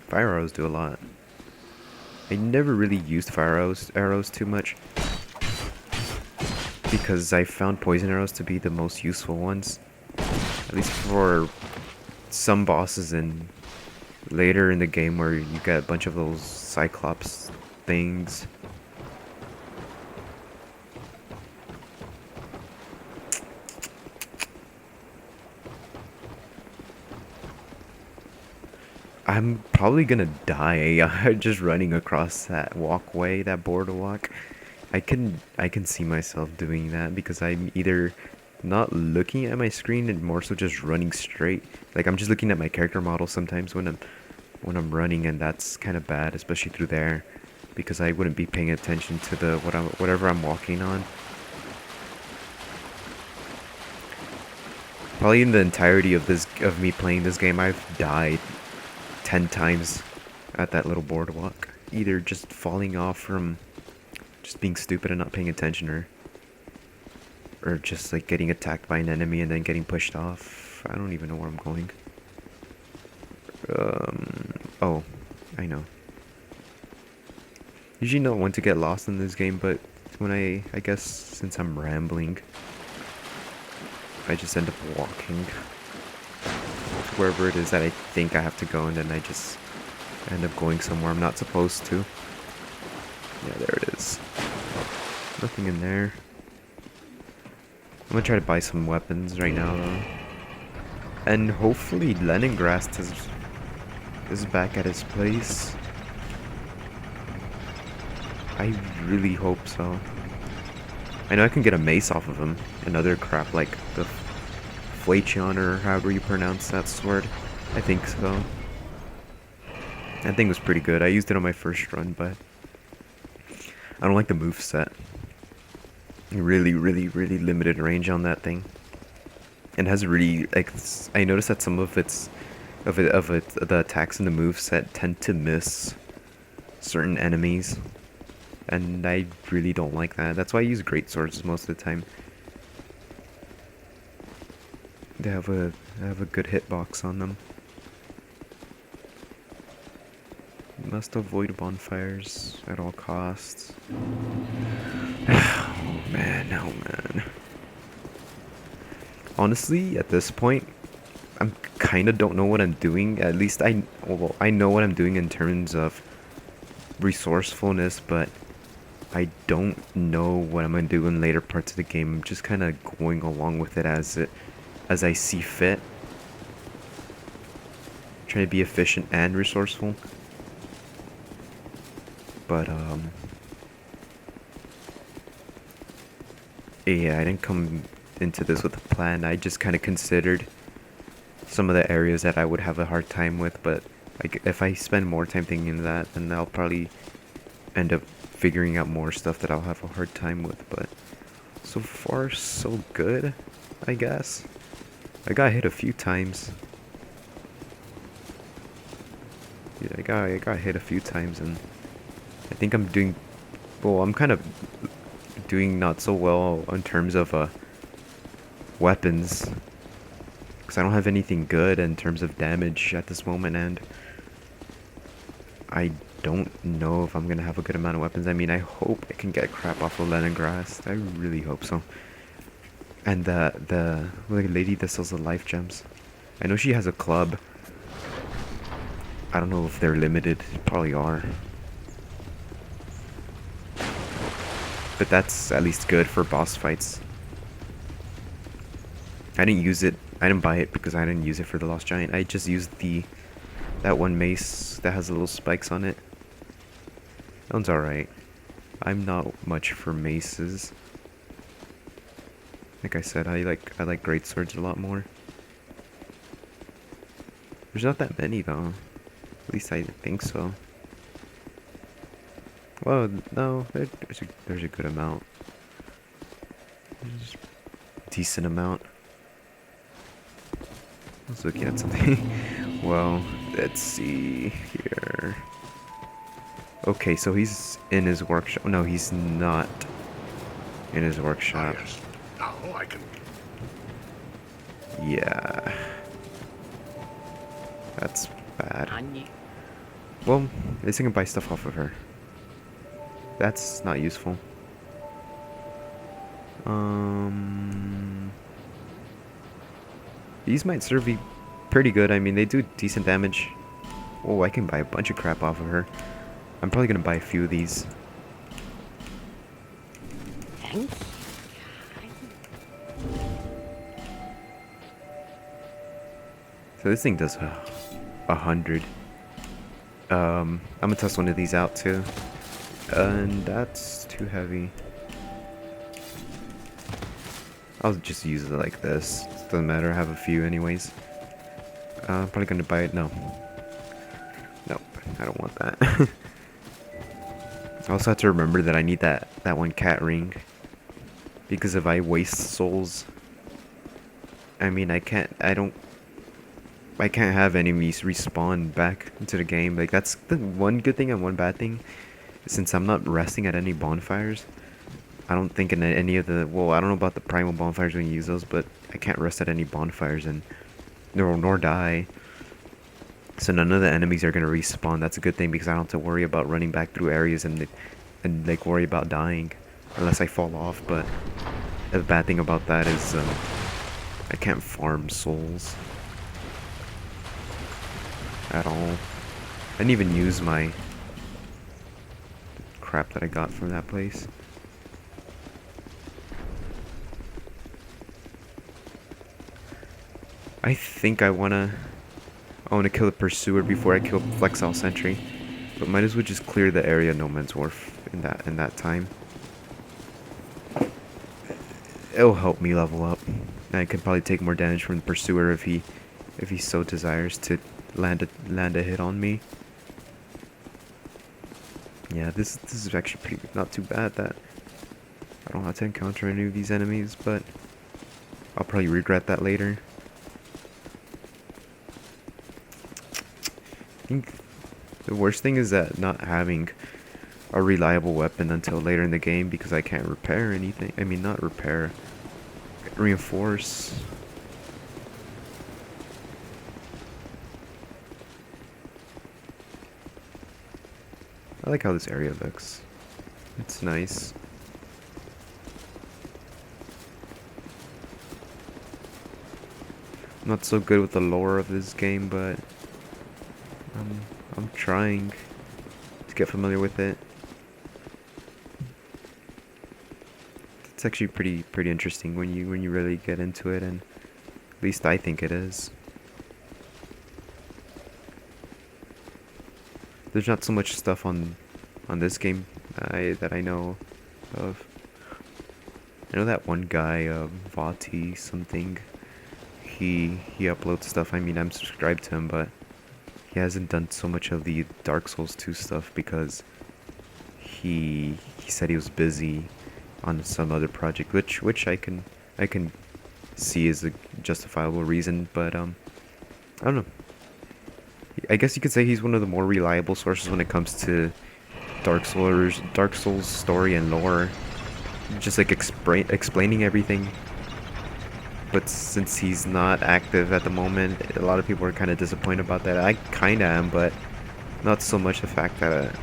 Fire arrows do a lot. I never really used arrows too much because I found poison arrows to be the most useful ones, at least for some bosses and later in the game where you get a bunch of those cyclops things. I'm probably gonna die just running across that walkway, that boardwalk. I can see myself doing that because I'm either not looking at my screen and more so just running straight. Like I'm just looking at my character model sometimes when I'm running, and that's kind of bad, especially through there, because I wouldn't be paying attention to the whatever I'm walking on. Probably in the entirety of me playing this game, I've died 10 times at that little boardwalk. Either just falling off from just being stupid and not paying attention, or just like getting attacked by an enemy and then getting pushed off. I don't even know where I'm going. Oh, I know. Usually not one to get lost in this game, but when I guess since I'm rambling, I just end up walking wherever it is that I think I have to go, and then I just end up going somewhere I'm not supposed to. Yeah, there it is. Nothing in there. I'm gonna try to buy some weapons right now, though. And hopefully Leningrad is back at his place. I really hope so. I know I can get a mace off of him and other crap like the Flachion, or however you pronounce that sword. I think so. That thing was pretty good. I used it on my first run, but I don't like the moveset. Really, really, really limited range on that thing. And has really, like, I noticed that some of the attacks in the moveset tend to miss certain enemies. And I really don't like that. That's why I use great swords most of the time. They have a good hitbox on them. You must avoid bonfires at all costs. Oh man, oh man. Honestly, at this point, I'm kind of don't know what I'm doing. At least I know what I'm doing in terms of resourcefulness, but I don't know what I'm gonna do in later parts of the game. I'm just kind of going along with it as I see fit. Trying to be efficient and resourceful. But yeah, I didn't come into this with a plan. I just kind of considered some of the areas that I would have a hard time with, but like if I spend more time thinking that, then I'll probably end up figuring out more stuff that I'll have a hard time with. But so far so good, I guess. I got hit a few times. Yeah, I got hit a few times, and I think I'm doing well. I'm kind of doing not so well in terms of weapons, because I don't have anything good in terms of damage at this moment, and I don't know if I'm gonna have a good amount of weapons. I mean, I hope I can get crap off of Leningrad. I really hope so. And the lady that sells the life gems, I know she has a club. I don't know if they're limited. Probably are. But that's at least good for boss fights. I didn't use it. I didn't buy it because I didn't use it for the Lost Giant. I just used that one mace that has the little spikes on it. That one's alright. I'm not much for maces. Like I said, I like great swords a lot more. There's not that many though. At least I think so. Well, no, there's a good amount. There's a decent amount. I was looking at something. Well, let's see here. Okay, so he's in his workshop. No, he's not in his workshop. Ah, yes. Now I can. Yeah. That's bad. Well, at least I can buy stuff off of her. That's not useful. These might serve me pretty good. I mean, they do decent damage. Oh, I can buy a bunch of crap off of her. I'm probably gonna buy a few of these. So this thing does 100. I'm gonna test one of these out too. And that's too heavy. I'll just use it like this. Doesn't matter, I have a few anyways. I'm probably gonna buy it. No. Nope, I don't want that. I also have to remember that I need that one cat ring. Because if I waste souls, I mean, I can't have enemies respawn back into the game. Like, that's the one good thing and one bad thing. Since I'm not resting at any bonfires, I don't think in any of the, well, I don't know about the primal bonfires when you use those, but I can't rest at any bonfires and nor die. So none of the enemies are gonna respawn. That's a good thing because I don't have to worry about running back through areas and like worry about dying unless I fall off. But the bad thing about that is I can't farm souls at all. I didn't even use my crap that I got from that place. I think I wanna kill the pursuer before I kill Flexile Sentry, but might as well just clear the area No Man's Wharf in that time. It'll help me level up. And I could probably take more damage from the pursuer if he so desires to land a hit on me. Yeah, this is actually not too bad that I don't have to encounter any of these enemies, but I'll probably regret that later. I think the worst thing is that not having a reliable weapon until later in the game because I can't repair anything. I mean, not repair, reinforce. I like how this area looks. It's nice. I'm not so good with the lore of this game, but I'm trying to get familiar with it. It's actually pretty interesting when you really get into it, and at least I think it is. There's not so much stuff on this game that I know of. I know that one guy, Vati something. He uploads stuff. I mean, I'm subscribed to him, but he hasn't done so much of the Dark Souls 2 stuff because he said he was busy on some other project, which I can see as a justifiable reason, but I don't know. I guess you could say he's one of the more reliable sources when it comes to Dark Souls story and lore, just like explaining everything. But since he's not active at the moment, a lot of people are kind of disappointed about that. I kind of am, but not so much the fact that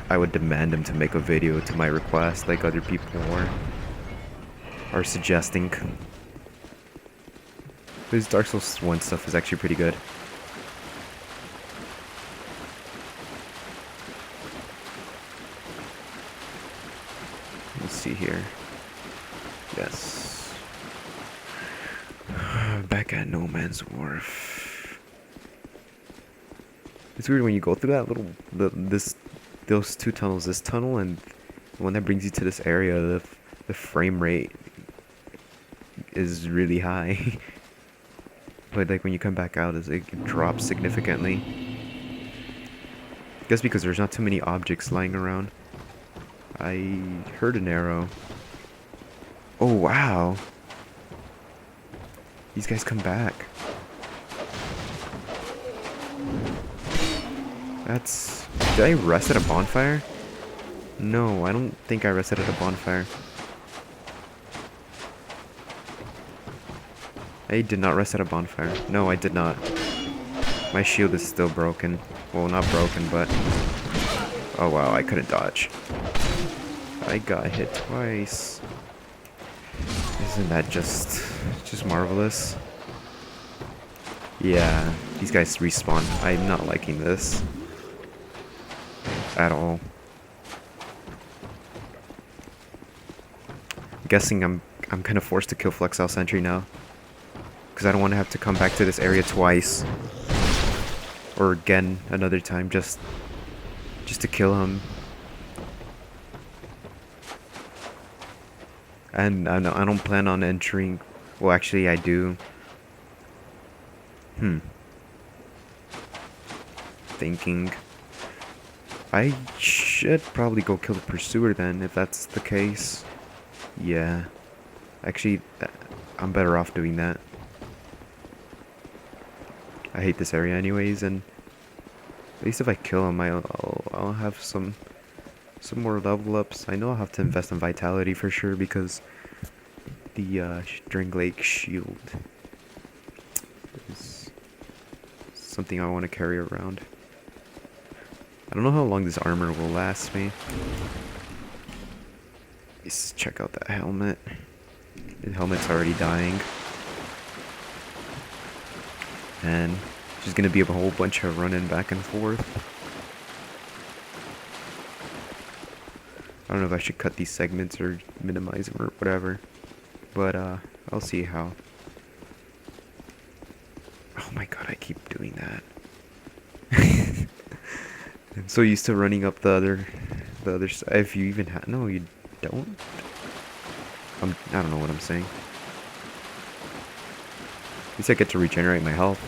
I would demand him to make a video to my request like other people are suggesting. His Dark Souls 1 stuff is actually pretty good. Let's see here. Yes. Back at No Man's Wharf. It's weird when you go through that those two tunnels, this tunnel and the one that brings you to this area, the frame rate is really high. But like when you come back out, it drops significantly. I guess because there's not too many objects lying around. I heard an arrow. Oh wow. These guys come back. That's... Did I rest at a bonfire? No, I don't think I rested at a bonfire. I did not rest at a bonfire. No, I did not. My shield is still broken. Well, not broken, but... Oh wow, I couldn't dodge. I got hit twice. Isn't that just marvelous? Yeah, these guys respawn. I'm not liking this at all. I'm guessing I'm kind of forced to kill Flexile Sentry now, because I don't want to have to come back to this area twice, or again another time just to kill him. And I don't plan on entering. Well, actually, I do. Thinking. I should probably go kill the Pursuer then, if that's the case. Yeah. Actually, I'm better off doing that. I hate this area anyways, and at least if I kill him, I'll have some more level ups. I know I'll have to invest in Vitality for sure, because the Drang Lake Shield is something I want to carry around. I don't know how long this armor will last me. Let's check out that helmet. The helmet's already dying. And there's gonna be a whole bunch of running back and forth. I don't know if I should cut these segments or minimize them or whatever. But I'll see how. Oh my god, I keep doing that. I'm so used to running up the other side. If you even have, no, you don't. I don't know what I'm saying. At least I get to regenerate my health.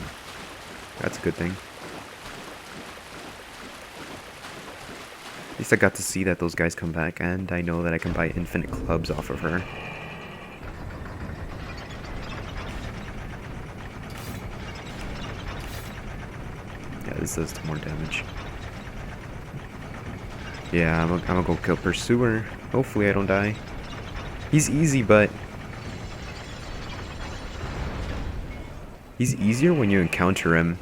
That's a good thing. At least I got to see that those guys come back, and I know that I can buy infinite clubs off of her. Yeah, this does more damage. Yeah, I'm gonna go kill Pursuer. Hopefully I don't die. He's easy, but... he's easier when you encounter him.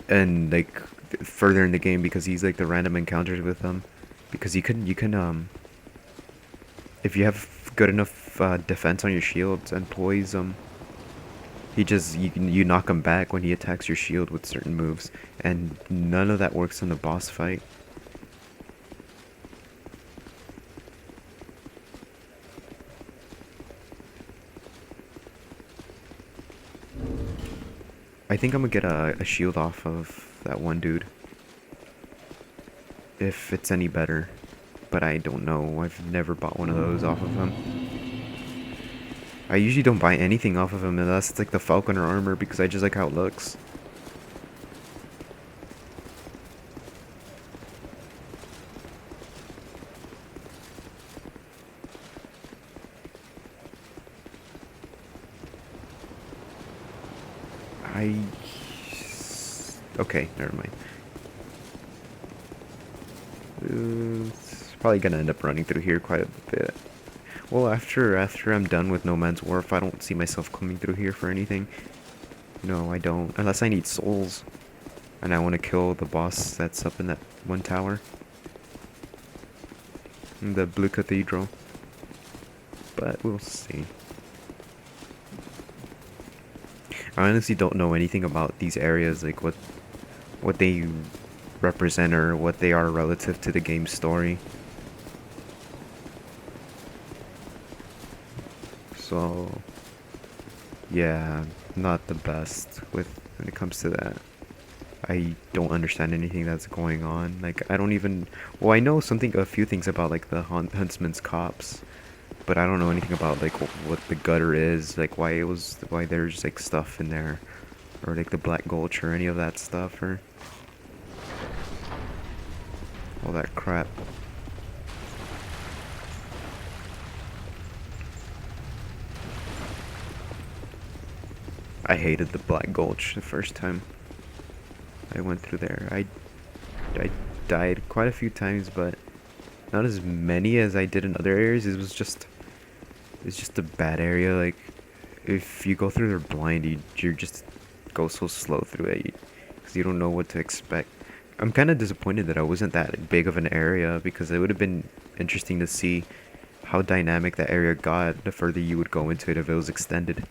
And, like, further in the game, because he's, like, the random encounters with him. Because you can, if you have good enough defense on your shields and poise, you knock him back when he attacks your shield with certain moves, and none of that works in the boss fight. I think I'm gonna get a shield off of that one dude, if it's any better, but I don't know. I've never bought one of those off of him. I usually don't buy anything off of him unless it's like the Falconer armor, because I just like how it looks. Okay, never mind. It's probably gonna end up running through here quite a bit. Well, after I'm done with No Man's Wharf, I don't see myself coming through here for anything. No, I don't. Unless I need souls. And I want to kill the boss that's up in that one tower. In the Blue Cathedral. But we'll see. I honestly don't know anything about these areas, like what they represent or what they are relative to the game's story. So yeah, not the best when it comes to that. I don't understand anything that's going on. Like, I don't even... Well, I know a few things about, like, the Huntsman's Cops. But I don't know anything about, like, what the gutter is. Like, why there's, like, stuff in there. Or, like, the Black Gulch or any of that stuff. Or all that crap. I hated the Black Gulch the first time I went through there. I died quite a few times, but not as many as I did in other areas. It's just a bad area. Like, if you go through there blind, you're just go so slow through it because you don't know what to expect. I'm kind of disappointed that I wasn't that big of an area because it would have been interesting to see how dynamic that area got the further you would go into it if it was extended.